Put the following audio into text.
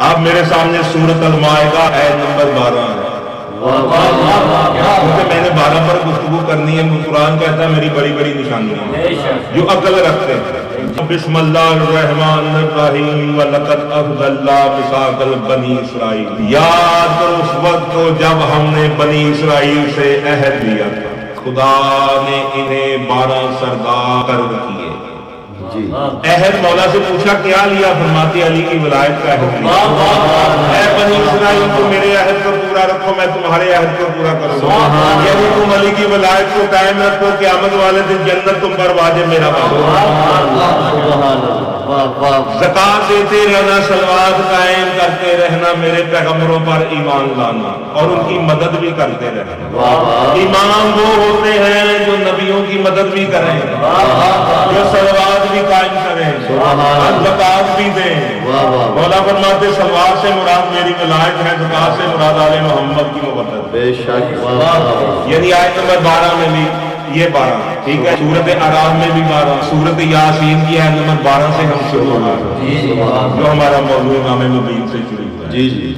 آپ میرے سامنے سورۃ المائدہ آیت نمبر 12 ہے، کیونکہ میں نے 12 پر گفتگو کرنی ہے۔ قرآن کہتا ہے میری بڑی بڑی نشانیاں جو عقل رکھتے ہیں۔ بسم اللہ الرحمن الرحیم وَلَقَدْ أَخَذَ مِيثَاقَ بَنِي اسرائیل، یاد کرو اس وقت کو جب ہم نے بنی اسرائیل سے عہد لیا تھا، خدا نے انہیں 12 سردار قرر کیے۔ عہد مولا سے پوچھا کیا لیا؟ فرماتے علی کی ولایت کا عہد لیا۔ اے بنی اسرائیل کو میرے عہد کو پورا رکھو، میں تمہارے عہد کو پورا کروں گا، یعنی تم علی کی ولایت کو قائم رکھو، قیامت والے دن جنت تم پر واجب میرا زکات دیتے رہنا، صلوات قائم کرتے رہنا، میرے پیغمبروں پر ایمان لانا اور ان کی مدد بھی کرتے رہنا۔ ایمان وہ ہوتے ہیں جو نبیوں کی مدد بھی کریں، جو صلوات بھی قائم کریں اور زکات بھی دیں۔ مولا فرماتے صلوات سے مراد میری ولایت ہے، زکات سے مراد آل محمد کی مبارک۔ بے شک یعنی آیت نمبر 12 میں بھی یہ 12، ٹھیک ہے۔ سورۃ اعراف میں بھی 12، سورۃ یاسین کی آیت نمبر 12 سے ہم شروع ہو رہا ہے، جو ہمارا موضوع امام مبین سے شروع ہوا ہے۔ جی